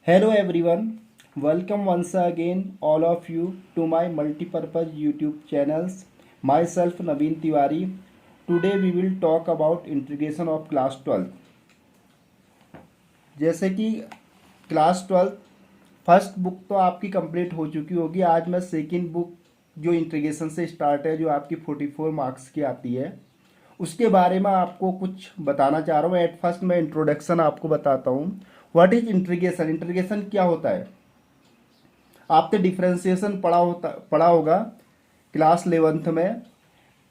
Hello everyone, welcome once again all of you to my multi-purpose YouTube channels. Myself Naveen Tiwari. Today we will talk about integration of class 12. जैसे कि class 12 first book तो आपकी complete हो चुकी होगी। आज मैं second book जो इंटीग्रेशन से स्टार्ट है, जो आपकी 44 मार्क्स की आती है, उसके बारे में आपको कुछ बताना चाह रहा हूँ। एट फर्स्ट मैं इंट्रोडक्शन आपको बताता हूँ। What is integration? इंटीग्रेशन क्या होता है? आपने डिफ्रेंसिएशन पढ़ा होगा क्लास 11th में,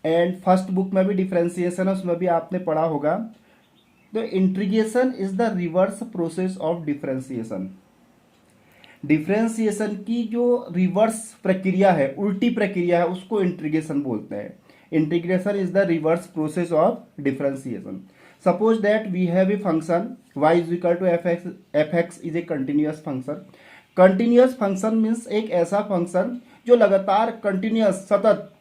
एंड फर्स्ट बुक में भी डिफ्रेंसिएशन है, उसमें भी आपने पढ़ा होगा। तो integration is the reverse process of differentiation. Differentiation की जो रिवर्स प्रक्रिया है, उल्टी प्रक्रिया है, उसको इंटीग्रेशन बोलते हैं। Integration is the reverse process of differentiation. Suppose that we have a function y is equal to F X is a continuous function. Continuous function means एक ऐसा फंक्शन जो लगातार कंटिन्यूअस सतत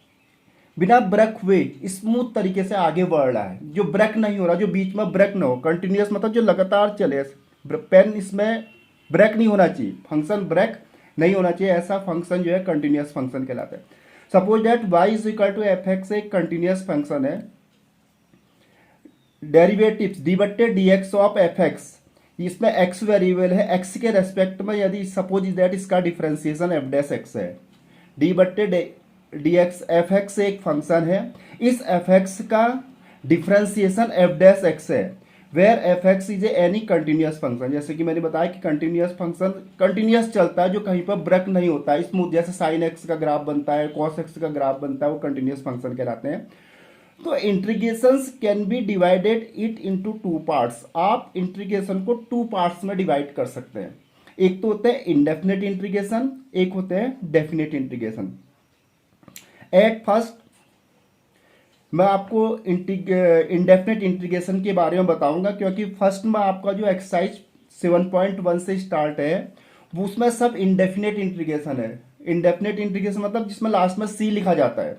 बिना ब्रेक हुए स्मूथ तरीके से आगे बढ़ रहा है, जो ब्रेक नहीं हो रहा, जो बीच में ब्रेक ना हो। कंटिन्यूअस मतलब जो लगातार चले, पेन इसमें ब्रेक नहीं होना चाहिए, फंक्शन ब्रेक नहीं होना चाहिए, ऐसा फंक्शन जो है कंटिन्यूअस फंक्शन कहलाता है। Suppose that y is equal to F X एक कंटिन्यूअस फंक्शन है। डेरिवेटिव्स डी बट्टे D X of F X, इसमें x वेरिएबल है, x के रेस्पेक्ट में यदि सपोज दैट इसका डिफरेंशिएशन एफ डैश एक्स है, डी बट्टे डी एक्स एफ एक्स एक फंक्शन है, इस एफ एक्स का डिफरेंशिएशन एफ डैश एक्स है, where F X is any continuous function. जैसे कि मैंने बताया कि कंटिन्यूअस फंक्शन कंटिन्यूअस चलता है, जो कहीं पर ब्रेक नहीं होता है, स्मूथ, जैसे साइन एक्स का ग्राफ बनता है, कॉस एक्स का ग्राफ बनता है, वो कंटिन्यूअस फंक्शन कहलाते हैं। तो integrations can be divided it into two parts. आप इंटीग्रेशन को टू पार्ट्स में डिवाइड कर सकते हैं। एक तो होता है इंडेफिनेट इंटीग्रेशन, एक होता है डेफिनेट इंटीग्रेशन। एट फर्स्ट मैं आपको इंडेफिनेट इंटीग्रेशन के बारे में बताऊंगा, क्योंकि फर्स्ट में आपका जो एक्सरसाइज 7.1 से स्टार्ट है, वो उसमें सब इंडेफिनेट इंटीग्रेशन है। इंडेफिनेट इंटीग्रेशन मतलब जिसमें लास्ट में सी लिखा जाता है।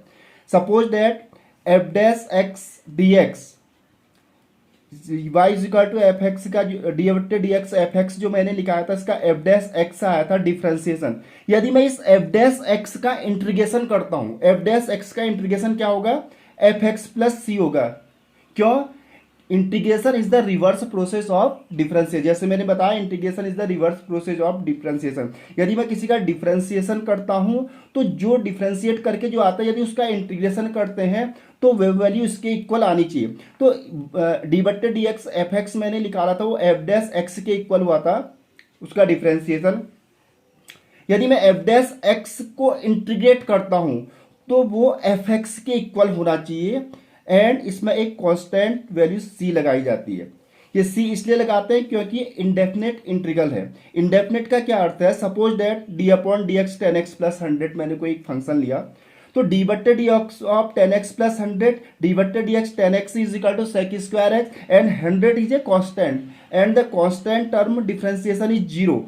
Suppose that F dash X D X Y is equal to F X का डी एक्स एफ एक्स जो मैंने लिखाया था, इसका एफ डैश एक्स आया था डिफरेंशिएशन। यदि मैं इस एफ डैश एक्स का इंटीग्रेशन करता हूं, एफ डैश एक्स का इंटीग्रेशन क्या होगा? एफ एक्स प्लस सी होगा। क्यों? Integration is the reverse process of differentiation. जैसे मैंने बताया, integration is the reverse process of differentiation. यदि मैं किसी का डिफरेंशिएशन करता हूं, तो जो डिफरेंशिएट करके जो आता है, यदि उसका इंटीग्रेशन करते हैं तो वे वैल्यू इसके इक्वल आनी चाहिए। तो डी बट्टे डी एक्स एफ एक्स मैंने निकाला था, वो एफ डैश एक्स के इक्वल हुआ था, उसका डिफरेंशिएशन। यदि मैं एफ डैश एक्स को इंटीग्रेट करता हूं, तो वो एफ एक्स के इक्वल होना चाहिए, एंड इसमें एक कांस्टेंट वैल्यू सी लगाई जाती है। ये सी इसलिए लगाते हैं क्योंकि इंडेफिनेट इंटीग्रल है। इंडेफिनेट का क्या अर्थ है? Suppose that D upon D X 10x plus 100 मैंने कोई एक फंक्शन लिया, तो डी बट्टे D X of 10x plus 100, D बट्टे D X 10x is equal to sec square X, and 100 is a constant, and the constant term differentiation is 0।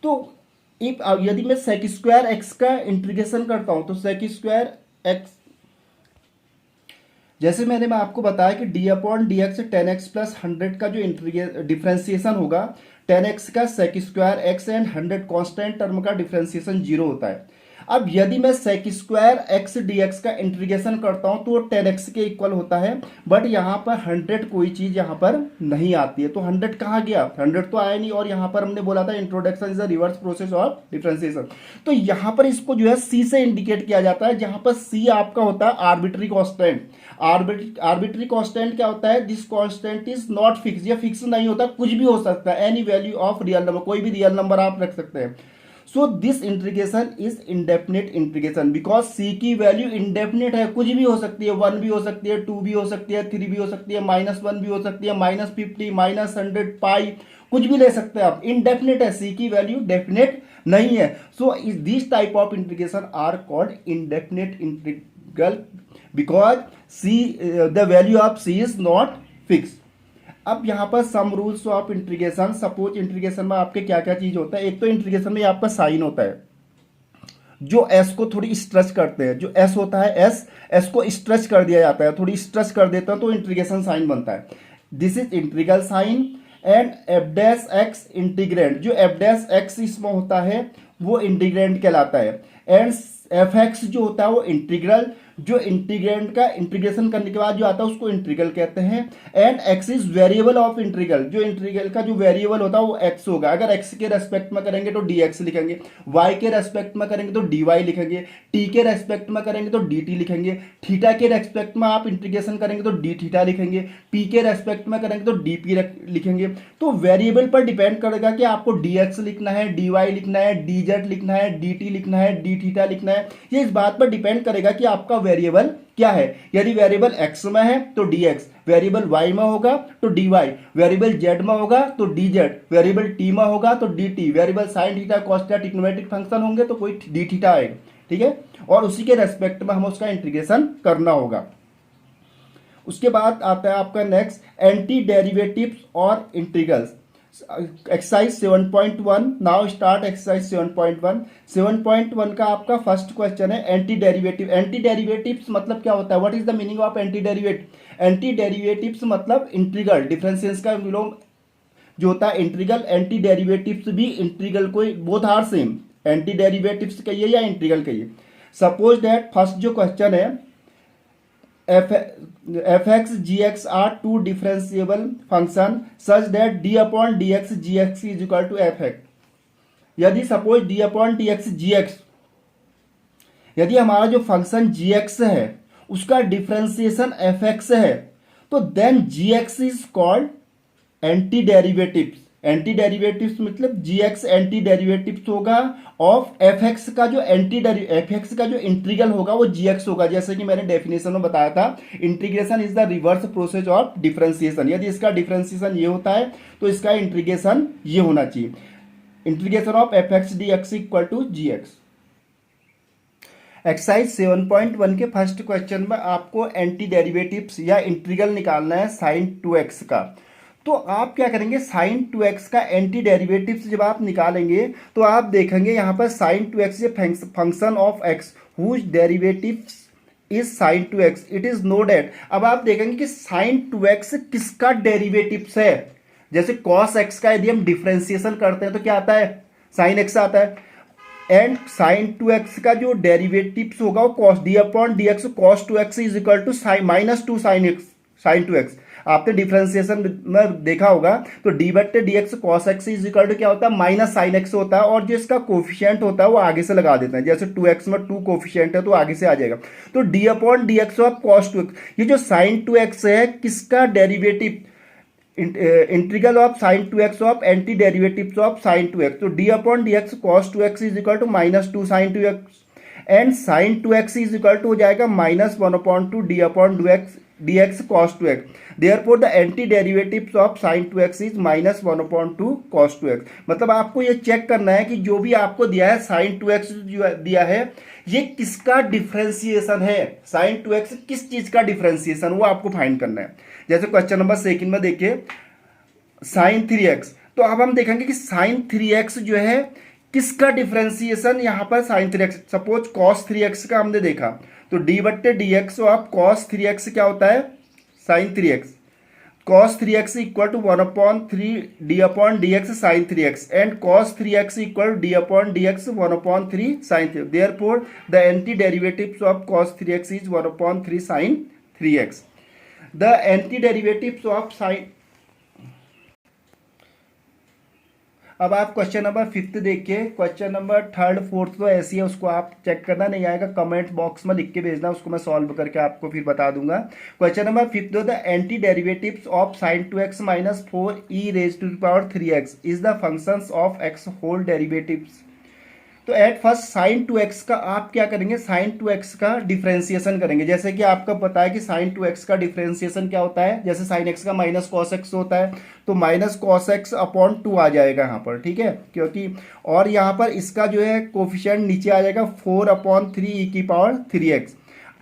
तो यदि मैं सेक स्क्वायर एक्स का इंटीग्रेशन करता हूं, तो सेक स्क्वायर एक्स, जैसे मैं आपको बताया कि D upon D X 10x plus 100 का जो डिफरेंशिएशन होगा, 10x का sec square X and 100 constant term का डिफरेंशिएशन 0 होता है। अब यदि मैं sec square X D X का इंटीग्रेशन करता हूं, तो 10x के इक्वल होता है, बट यहां पर 100 कोई चीज यहां पर नहीं आती है। तो 100 कहां गया? 100 तो आया नहीं, और यहां पर हमने बोला था introduction is the reverse process of differentiation. तो यहां पर इसको जो है सी से इंडिकेट किया जाता है, जहां पर सी आपका होता है आर्बिट्री कांस्टेंट। आर्बिट्री कांस्टेंट क्या होता है? This constant is not fix, ये फिक्स नहीं होता, कुछ भी हो सकता है, any value of real number, कोई भी रियल नंबर आप रख सकते हैं। So this integration is indefinite integration, because C की वैल्यू इंडेफिनेट है, कुछ भी हो सकती है, 1 भी हो सकती है, 2 भी हो सकती है, 3 भी हो सकती है, -1 भी हो सकती है, -50, -100, पाई, कुछ भी ले सकते हैं आप। इंडेफिनेट है, सी की वैल्यू डेफिनेट नहीं है। So this type of integration are called indefinite integral, because C the value of C is not fix. अब यहां पर सम रूल्स ऑफ इंटीग्रेशन। सपोज इंटीग्रेशन में आपके क्या क्या चीज होता है? एक तो इंटीग्रेशन में आपका साइन होता है, जो एस को थोड़ी स्ट्रेच करते हैं, जो एस होता है एस को स्ट्रेच कर दिया जाता है, थोड़ी स्ट्रेच कर देता है, तो इंटीग्रेशन साइन बनता है। This is integral sign, and F dash X integrand, जो एफ डैश एक्स इसमें होता है वो इंटीग्रेंड कहलाता है। एंड एफ एक्स जो होता है वो इंटीग्रल, जो इंटीग्रेंड का इंटीग्रेशन करने के बाद जो आता है उसको इंटीग्रल कहते हैं। And x is variable of integral, जो इंटीग्रल का जो वेरिएबल होता है वो एक्स होगा। अगर एक्स के रेस्पेक्ट में करेंगे तो डी एक्स लिखेंगे, वाई के रेस्पेक्ट में करेंगे तो डी वाई लिखेंगे, टी के रेस्पेक्ट में करेंगे तो डी टी लिखेंगे, थीटा के रेस्पेक्ट में आप इंटीग्रेशन करेंगे तो डी थीटा लिखेंगे, पी के रेस्पेक्ट में करेंगे तो डी पी लिखेंगे। तो वेरिएबल पर डिपेंड करेगा कि आपको डी एक्स लिखना है, डी वाई लिखना है, डी जेड लिखना है, डी टी लिखना है, डी थीटा लिखना है। ये इस बात पर डिपेंड करेगा कि आपका वेरिएबल क्या है। यदि वेरिएबल x में है तो dx, वेरिएबल y में होगा तो dy, वेरिएबल z में होगा तो dz, वेरिएबल t में होगा तो dt, variable sin theta cos theta trigonometric function होंगे तो कोई d थीटा आएगा, ठीक है। और उसी के रेस्पेक्ट में हम उसका इंटीग्रेशन करना होगा। उसके बाद आता है आपका नेक्स्ट एंटी डेरिवेटिव्स और integrals. Exercise 7.1, now start exercise 7.1। 7.1 का आपका फर्स्ट क्वेश्चन है एंटी डेरिवेटिव। एंटी डेरिवेटिव्स मतलब क्या होता है, what is the meaning of anti derivative. Anti derivatives मतलब इंटीग्रल, डिफरेंशिएशन का विलोम जो होता है इंटीग्रल। एंटी डेरिवेटिव्स भी इंटीग्रल को, both are same, anti derivatives कहिए या इंटीग्रल कहिए। सपोज दैट फर्स्ट जो क्वेश्चन है, F X G x are two differentiable function such that D upon D X G X is equal to F X. यदि suppose D upon D X G X, यदि हमारा जो function जी x है उसका differentiation F X है, तो then G X is called anti derivatives. Anti derivatives मतलब G X anti derivatives होगा ऑफ एफ एक्स का जो एफ एक्स का जो इंटीग्रल होगा वो जी एक्स होगा। जैसे कि मैंने डेफिनेशन में बताया था, integration is the reverse process of differentiation. यदि इसका डिफरेंशिएशन ये होता है तो इसका इंटीग्रेशन ये होना चाहिए, integration of F X D X equal to G X. Exercise 7.1 के फर्स्ट क्वेश्चन में आपको एंटी डेरिवेटिव्स या इंटीग्रल निकालना है साइन 2x का। तो आप क्या करेंगे, साइन 2x का एंटी डेरिवेटिव्स जब आप निकालेंगे तो आप देखेंगे यहाँ पर साइन 2x ये function of x whose derivatives is sine 2x, it is no date. अब आप देखेंगे कि साइन 2x किसका डेरिवेटिव्स है। जैसे cos x का यदि हम डिफरेंशिएशन करते हैं तो क्या आता है, साइन x आता है। एंड साइन 2x का जो डेरिवेटिव्स होगा वो cos d upon dx, cos 2x is equal to minus 2 sine 2x। आपने डिफरेंशिएशन में देखा होगा तो डी बट्टे D X cos X is equal to क्या होता है, माइनस साइन एक्स होता है। और जो इसका कोफिशिएंट होता है वो आगे से लगा देते हैं। जैसे 2x में 2 कोफिशिएंट है तो आगे से आ जाएगा। तो D upon D X of cos 2x, ये जो साइन 2x है किसका derivative, integral of sine 2x of anti derivatives of sine 2x। तो D upon D X cos 2x is equal to minus 2 sine 2x and sine 2x is equal to हो जाएगा minus 1/2 D upon dx cos 2x। therefore the anti derivatives of sin 2x is minus 1/2 cos 2x। मतलब आपको ये check करना है कि जो भी आपको दिया है sin 2x जो दिया है ये किसका डिफरेंशिएशन है, sin 2x किस चीज का डिफरेंशिएशन, वो आपको फाइंड करना है। जैसे क्वेश्चन नंबर 2 में देखिए sin 3x, तो अब हम देखेंगे कि sin 3x जो है किसका डिफरेंशिएशन, यहाँ पर sin 3x, suppose cos 3x का हमने देखा तो d बट्टे D X of cos 3x क्या होता है, sin 3x। cos 3x equal to 1/3 d upon D X sine 3x and cos 3x equal d upon D X 1/3 sin 3x। Therefore the anti derivatives of cos 3x is 1/3 sin 3x। The anti derivatives of sine, अब आप question number 5 देखिए। Question number 3rd 4th तो ऐसी है, उसको आप check करना, नहीं आएगा कमेंट बॉक्स में लिख के भेजना, उसको मैं सॉल्व करके आपको फिर बता दूंगा। Question number 5 the anti derivatives of sine 2x minus 4e raise to the power 3x is the functions of x whole derivatives. तो एट फर्स्ट साइन 2x का आप क्या करेंगे, साइन 2x का डिफरेंशिएशन करेंगे। जैसे कि आपको पता है कि साइन 2x का डिफरेंशिएशन क्या होता है, जैसे साइन x का माइनस कॉस x होता है तो माइनस कॉस x अपॉन 2 आ जाएगा यहाँ पर, ठीक है, क्योंकि और यहाँ पर इसका जो है कोफिशिएंट नीचे आ जाएगा 4/3 e की पावर 3x।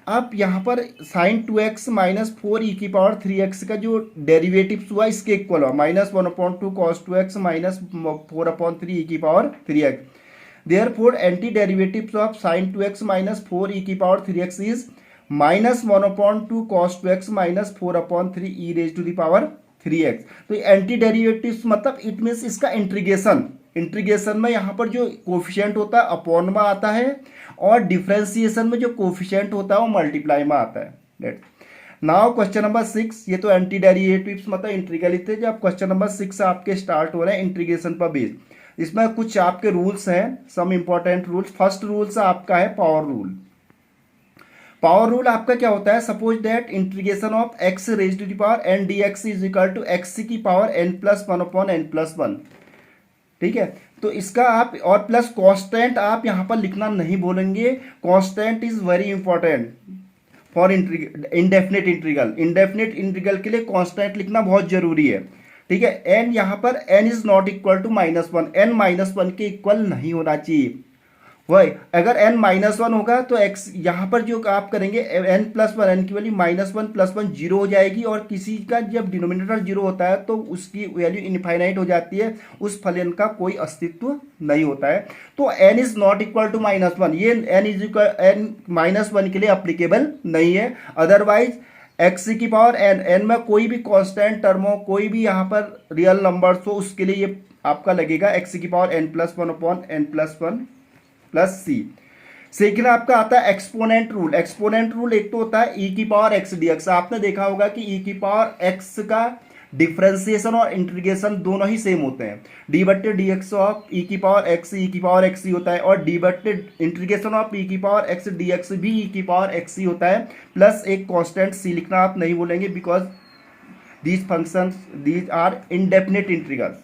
अब यहाँ पर साइन 2x माइनस 4 e की पावर 3x का जो डेरिवेटिव्स हुआ इसके इक्वल हुआ minus 1/2 cos 2x minus 4/3 e की power 3x। Therefore, anti-derivatives of sin 2x minus 4 e की power 3x is minus 1/2 cos 2x minus 4/3 e raised to the power 3x। तो anti derivatives मतलब it means इसका integration में यहाँ पर जो coefficient होता है अपॉन में आता है और डिफरेंशिएशन में जो कोफिशिएंट होता है वो मल्टीप्लाई में आता है। नाउ क्वेश्चन नंबर 6, ये तो एंटी डेरिवेटिव्स मतलब इंटीग्रल ही थे। जब क्वेश्चन नंबर 6 आपके स्टार्ट हो रहे हैं इंटीग्रेशन पर बेस, इसमें कुछ आपके रूल्स हैं, some important rules. First rules आपका है पावर रूल। पावर रूल आपका क्या होता है, suppose that integration of X raise to the power N D X is equal to X की power N plus one upon N plus one. ठीक है, तो इसका आप और प्लस कांस्टेंट आप यहां पर लिखना नहीं बोलेंगे। Constant is very important for indefinite integral. Indefinite integral के लिए कांस्टेंट लिखना बहुत जरूरी है। ठीक है, एन यहां पर N is not equal to -1, N -1 के इक्वल नहीं होना चाहिए। वही अगर n -1 होगा तो x यहाँ पर जो आप करेंगे n प्लस वन, एन की वैल्यू -1 + 1 जीरो हो जाएगी, और किसी का जब डिनोमिनेटर जीरो होता है तो उसकी वैल्यू इनफाइनाइट हो जाती है, उस फलन का कोई अस्तित्व नहीं होता है। तो n is not equal to -1, ये n -1 के लिए अप्लीकेबल नहीं है। अदरवाइज x की पावर n में कोई भी कांस्टेंट टर्म हो, कोई भी यहाँ पर रियल नंबर्स हो, उसके लिए ये आपका लगेगा x की power n+1 upon n+1 plus C. Second आपका आता है एक्सपोनेंट रूल। एक्सपोनेंट रूल एक तो होता है ई की पावर एक्स डी एक्स। आपने देखा होगा कि ई की पावर एक्स का डिफरेंशिएशन और इंटीग्रेशन दोनों ही सेम होते हैं। डी बट्टे डी एक्स ऑफ ई की पावर एक्स ई की पावर एक्स ही होता है, और डी बट्टे इंटीग्रेशन ऑफ ई की पावर एक्स डी एक्स भी ई की पावर एक्स ही होता है, प्लस एक कांस्टेंट सी लिखना आप नहीं बोलेंगे, because these functions these are indefinite integral.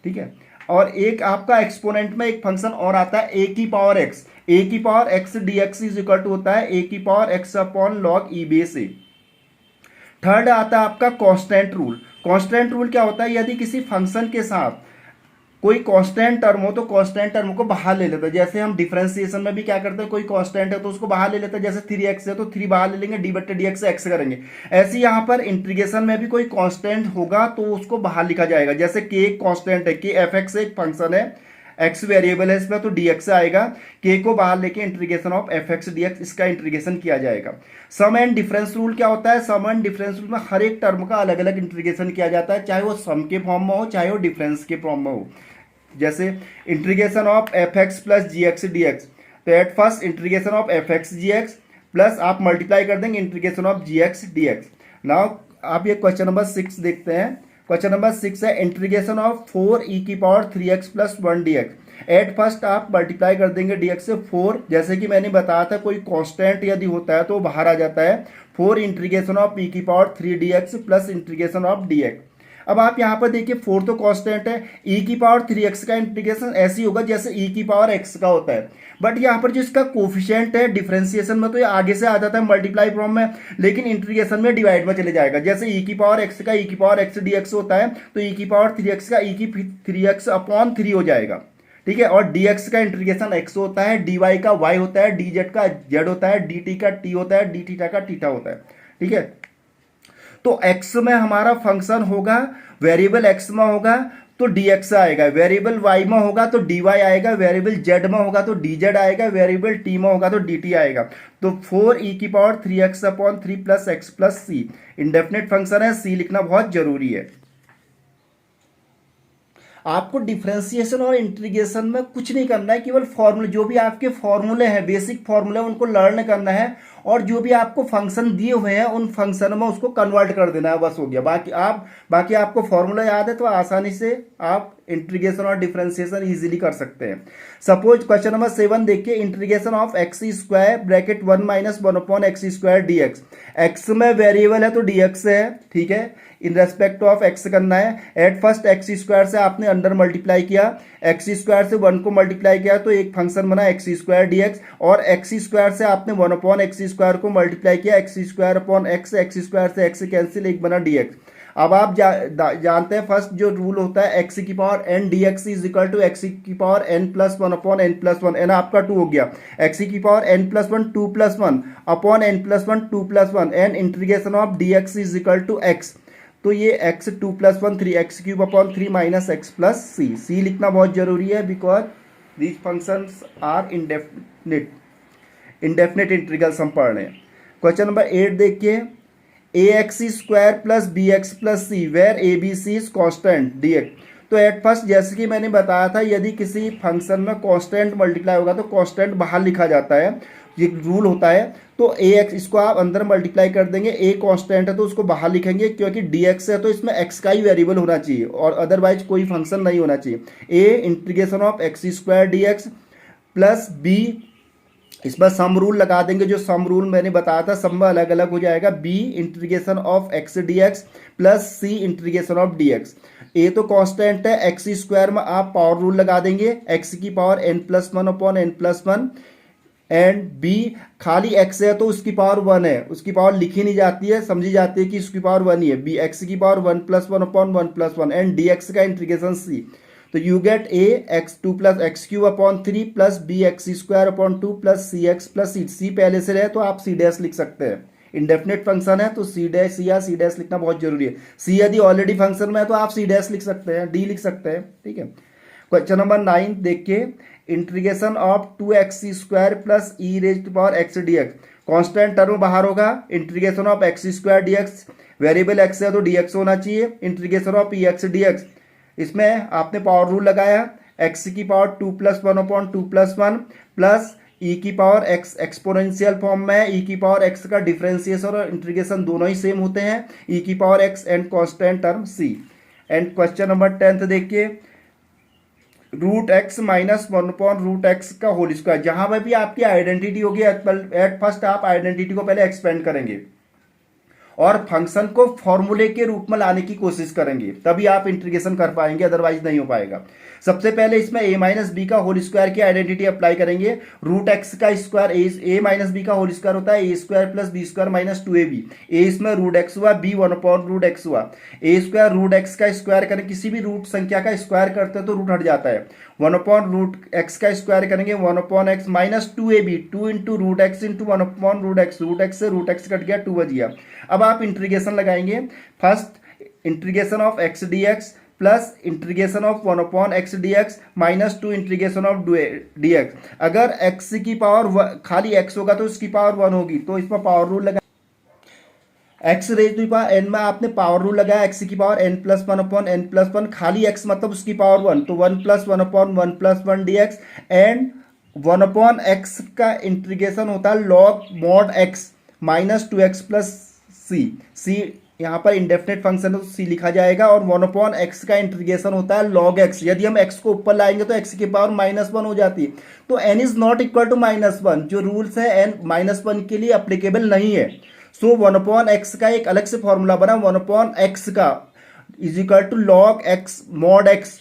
ठीक है, और एक आपका एक्सपोनेंट में एक फंक्शन और आता है ए की पावर एक्स। ए की power X D X is equal to होता है ए की power X upon log E base A. Third आता है आपका कांस्टेंट रूल। कांस्टेंट रूल क्या होता है, यदि किसी फंक्शन के साथ कोई कांस्टेंट टर्म हो तो कांस्टेंट टर्म को बाहर ले लेते हैं। जैसे हम डिफरेंशिएशन में भी क्या करते हैं, कोई कांस्टेंट है तो उसको बाहर ले लेते हैं। जैसे 3x है तो 3 बाहर ले लेंगे, डी बट्टे डी एक्स एक्स करेंगे। ऐसे यहाँ पर इंटीग्रेशन में भी कोई कांस्टेंट होगा तो उसको बाहर लिखा जाएगा। जैसे k एक कांस्टेंट है, k f(x) एक फंक्शन है, x वेरिएबल है इसमें, तो dx आएगा। k को बाहर लेके इंटीग्रेशन ऑफ f(x) dx इसका इंटीग्रेशन किया जाएगा। सम एंड डिफरेंस रूल क्या होता है, सम एंड डिफरेंस रूल में हर एक टर्म का अलग अलग इंटीग्रेशन किया जाता है, चाहे वो सम के फॉर्म में हो चाहे वो डिफरेंस के फॉर्म में हो। जैसे integration of f(x) plus gx dx, तो at first integration of f(x) gx plus आप मल्टीप्लाई कर देंगे integration of gx dx। Now आप ये क्वेश्चन नंबर 6 देखते हैं। क्वेश्चन नंबर 6 है इंटीग्रेशन ऑफ 4e की power 3x plus 1 dx। At first आप मल्टीप्लाई कर देंगे dx से 4, जैसे कि मैंने बताया था कोई कांस्टेंट यदि होता है तो बाहर आ जाता है। 4 इंटीग्रेशन ऑफ e की power 3 dx plus integration of dx। अब आप यहाँ पर देखिए 4 तो कांस्टेंट है, e की पावर 3x का इंटीग्रेशन ऐसी होगा जैसे e की पावर x का होता है, बट यहाँ पर जो इसका कोफिशिएंट है डिफरेंशिएशन में तो ये आगे से आ जाता है मल्टीप्लाई फॉर्म में, लेकिन इंटीग्रेशन में डिवाइड में चले जाएगा। जैसे e की पावर x का e की पावर x dx होता है तो e की पावर 3x का e की 3x अपॉन 3 हो जाएगा। ठीक है, और dx का इंटीग्रेशन x होता है, dy का y होता है, dz का z होता है, dt का t होता है, d थीटा का थीटा होता है। ठीक है, तो x में हमारा फंक्शन होगा, वेरिएबल x में होगा तो dx आएगा, वेरिएबल y में होगा तो dy आएगा, वेरिएबल z में होगा तो dz आएगा, वेरिएबल t में होगा तो dt आएगा। तो 4e की power 3x upon 3 plus x plus c indefinite function है, c लिखना बहुत जरूरी है। आपको डिफरेंशिएशन और इंटीग्रेशन में कुछ नहीं करना है, केवल फॉर्मूले जो भी आपके फॉर्मूले हैं, बेसिक फॉर्मूले उनको लर्न करना है, और जो भी आपको फंक्शन दिए हुए हैं उन फंक्शन में उसको कन्वर्ट कर देना है, बस हो गया। बाकी आपको फॉर्मूला याद है तो आसानी से आप इंटीग्रेशन और डिफरेंशिएशन इजीली कर सकते हैं। सपोज क्वेश्चन नंबर 7 देखिए, integration of X square bracket 1 minus 1 upon X square D x. X में वेरिएबल है तो डी एक्स है, ठीक है, इन रेस्पेक्ट ऑफ एक्स करना है। एट फर्स्ट एक्स स्क्वायर से आपने अंडर मल्टीप्लाई किया, एक्स स्क्वायर से 1 को मल्टीप्लाई किया तो एक फंक्शन बना एक्स स्क्वायर dx, और एक्स स्क्वायर से आपने 1 अपॉन एक्स स्क्वायर को मल्टीप्लाई किया, x square upon x, x square से एक्स कैंसिल, एक बना dx। अब आप जानते हैं फर्स्ट जो रूल होता है एक्स की power n dx is equal to X की power n plus 1 upon n plus 1, N आपका 2 हो गया, एक्स की power n plus 1 2 plus 1 upon n plus 1 2 plus 1 and integration of dx is equal to x। तो ये x 2 plus 1 3 X cube upon 3 minus X plus C. C लिखना बहुत जरूरी है because these functions are indefinite integrals हम पढ़ रहे हैं। क्वेश्चन नंबर 8 देखिए, A X square plus B X plus C where A B C is constant D X. तो एट फर्स्ट जैसे कि मैंने बताया था, यदि किसी फंक्शन में कांस्टेंट मल्टीप्लाई होगा तो कांस्टेंट बाहर लिखा जाता है, ये रूल होता है। तो ए एक्स इसको आप अंदर मल्टीप्लाई कर देंगे, ए कांस्टेंट है तो उसको बाहर लिखेंगे, क्योंकि डी एक्स है तो इसमें एक्स का ही वेरिएबल होना चाहिए और अदरवाइज कोई फंक्शन नहीं होना चाहिए। A integration of X square D X plus B, इस पर सम रूल लगा देंगे, जो सम रूल मैंने बताया था सब में अलग अलग हो जाएगा। B integration of X D X plus C integration of D X. A तो कांस्टेंट है, एक्स स्क्वायर में आप पावर रूल लगा देंगे, एक्स की power N plus one upon N plus one, and B खाली एक्स है तो उसकी पावर वन है, उसकी पावर लिखी नहीं जाती है, समझी जाती है कि उसकी पावर वन ही है। बी एक्स की power one plus one upon one plus one, and D X का इंटीग्रेशन सी। तो you get A X two plus X cube upon three plus B X square upon two plus C X plus C. C पहले से रहे तो आप C dash लिख सकते हैं, इंडेफिनेट फंक्शन है तो सी डैश या सी डैश लिखना बहुत जरूरी है। सी यदि ऑलरेडी फंक्शन में है तो आप सी डैश लिख सकते हैं, डी लिख सकते हैं, ठीक है। क्वेश्चन नंबर 9 देखिए, integration of two X square plus E raise to power X D X. Constant term बाहर होगा, integration of X square D X, variable X है तो डी एक्स होना चाहिए, integration of E X D X, इसमें आपने power rule लगाया, X की power two plus one upon two plus one plus E की पावर एक्स एक्सपोनेंशियल फॉर्म में है, ई की पावर एक्स का डिफरेंशिएशन और इंटीग्रेशन दोनों ही सेम होते हैं, ई की power X and constant term C. And question number 10 देखिए, root X minus one upon root X का होल स्क्वायर। जहां पर भी आपकी आइडेंटिटी होगी एट फर्स्ट आप आइडेंटिटी को पहले एक्सपेंड करेंगे और फंक्शन को फॉर्मूले के रूप में लाने की कोशिश करेंगे, तभी आप इंटीग्रेशन कर पाएंगे, अदरवाइज नहीं हो पाएगा। सबसे पहले इसमें a माइनस बी का होल स्क्वायर की आइडेंटिटी अप्लाई करेंगे। रूट एक्स का स्क्वायर a माइनस बी का होल स्क्वायर होता है A square plus B square minus two A B. A इसमें रूट एक्स हुआ, B one upon root X हुआ। ए स्क्वायर रूट एक्स का square करें, किसी भी रूट संख्या का स्क्वायर करते हैं तो रूट हट जाता है। वन अपॉन रूट एक्स का स्क्वायर करेंगे, one upon X minus two A B, two into root X into one upon root X से रूट एक्स कट गया, टू बच गया। अब आप इंटीग्रेशन लगाएंगे, first integration of X D X plus integration of one upon X D X minus two integration of D X. अगर X की power खाली एक्स होगा तो उसकी पावर वन होगी, तो इसमें पावर रूल लगा, X raise to power N में आपने पावर रूल लगाया, एक्स की power N plus one upon N plus one, खाली एक्स मतलब उसकी पावर वन, तो one plus one D X, and one upon X का इंटीग्रेशन होता है log mod X minus two X plus C. C यहाँ पर इंडेफिनेट फंक्शन है तो सी लिखा जाएगा, और वन अपॉन एक्स का इंटीग्रेशन होता है लॉग एक्स। यदि हम एक्स को ऊपर लाएंगे तो एक्स की पावर माइनस वन हो जाती है, तो N is not equal to minus one, जो रूल्स है एन माइनस वन के लिए अप्लीकेबल नहीं है। सो वन अपॉन एक्स का एक अलग से फॉर्मूला बना, वन अपॉन एक्स का is equal to log X mod X.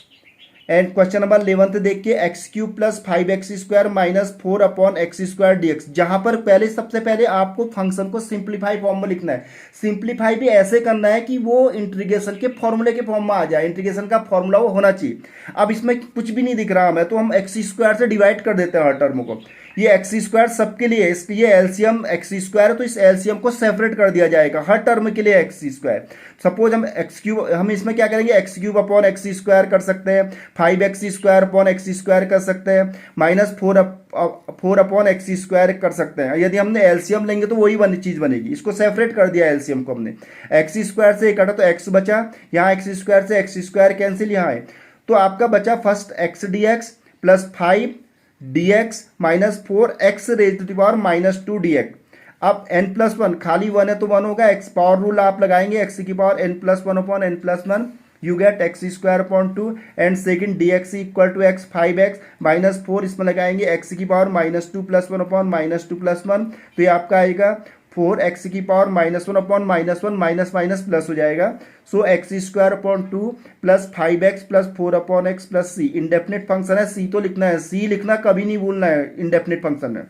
And question number 11 देखिए, X cube plus five X square minus four upon X square D X. जहां पर सबसे पहले आपको फंक्शन को सिंप्लीफाई फॉर्म में लिखना है। सिंप्लीफाई भी ऐसे करना है कि वो इंटीग्रेशन के फॉर्मूले के फॉर्म में आ जाए, इंटीग्रेशन का फॉर्मूला वो होना चाहिए। अब इसमें कुछ भी नहीं दिख रहा हमें, तो हम एक्स स्क्वायर से डिवाइड कर देते हैं हर टर्म को। ये एक्स स्क्वायर सबके लिए, इसके ये एलसीएम एक्स स्क्वायर है तो इस एलसीएम को सेपरेट कर दिया जाएगा हर टर्म के लिए एक्स स्क्वायर। सपोज हम एक्स क्यूब, हम इसमें क्या करेंगे, x cube upon X square कर सकते हैं, five X square upon X square कर सकते हैं, minus four upon X square कर सकते हैं। यदि हमने एलसीएम लेंगे तो वही चीज बनेगी, इसको सेपरेट कर दिया एलसीएम को हमने। एक्स स्क्वायर से कटा तो एक्स बचा, यहाँ एक्स स्क्वायर से एक्स स्क्वायर कैंसिल, यहाँ है तो आपका बचा first X D X plus five D X minus four X raise to the power minus two D X. अब n प्लस वन, खाली वन है तो वन होगा, एक्स पावर रूल आप लगाएंगे, एक्स की power n plus one upon N plus one, you get X square upon two, and second D X equal to X five X minus four, इसमें लगाएंगे X की power minus two plus one upon minus two plus one, तो ये आपका आएगा four X की power minus one upon minus one, minus minus plus हो जाएगा। So X square upon two plus five X plus four upon x plus सी। Indefinite function है, सी तो लिखना है, सी लिखना कभी नहीं भूलना है इंडेफिनेट फंक्शन है।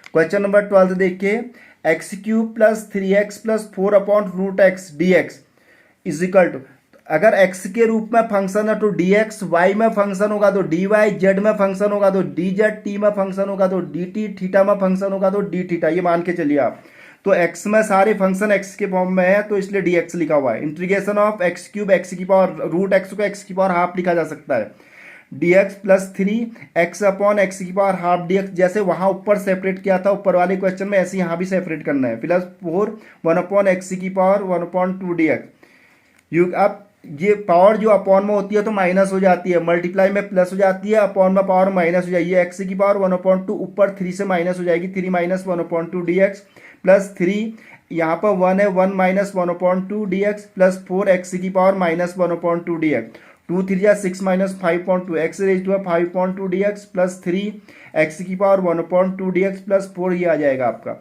क्वेश्चन नंबर 12 देखिए, X cube plus three X plus four upon root X D X is equal to, अगर x के रूप में फंक्शन है तो dx, y में फंक्शन होगा तो dy, z में फंक्शन होगा तो dz, t में फंक्शन होगा तो dt, थीटा में फंक्शन होगा तो d थीटा, ये मान के चलिए आप। तो x में सारे फंक्शन x के फॉर्म में है तो इसलिए dx लिखा हुआ है। Integration of x cube, x की पावर रूट एक्स को एक्स की पावर हाफ लिखा जा सकता है, D X plus three x upon X की पावर हाफ डी एक्स, जैसे वहां ऊपर सेपरेट किया था ऊपर वाले क्वेश्चन में, ऐसे यहाँ भी सेपरेट करना है, plus four one upon X की power one upon two D X. अब ये पावर जो अपॉन में होती है तो माइनस हो जाती है, मल्टीप्लाई में प्लस हो जाती है, अपॉन में पावर माइनस हो जाएगी, एक्स की पावर वन अपॉन टू ऊपर थ्री से माइनस हो जाएगी, three minus one upon two D X plus three यहाँ पर वन है, one minus one upon two D X plus four X की power minus one upon two D X, two three या six minus five point two X raise to five point two D X plus three X की power one upon two D X plus four, ये आ जाएगा आपका।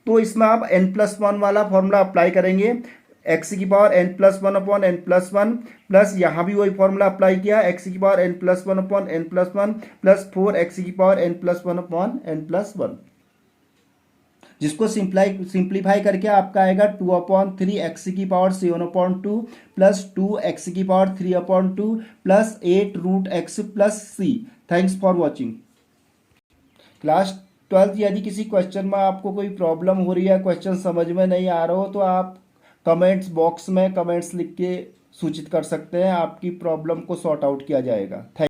तो इसमें आप N plus one वाला फॉर्मूला अप्लाई करेंगे, एक्स की power N plus one upon N plus one plus यहाँ भी वही फॉर्मूला अप्लाई किया, एक्स की power N plus one upon N plus one plus four X की power N plus one upon N plus one, जिसको simplify करके आपका आएगा टू अपॉन थ्री एक्स की power seven upon two plus two X की power three upon two plus eight root X plus C. Thanks for watching. Class 12 यदि किसी question में आपको कोई प्रॉब्लम हो रही है, क्वेश्चन समझ में नहीं आ रहा हो, तो आप कमेंट्स बॉक्स में कमेंट्स लिख के सूचित कर सकते हैं, आपकी प्रॉब्लम को सॉर्ट आउट किया जाएगा। थैंक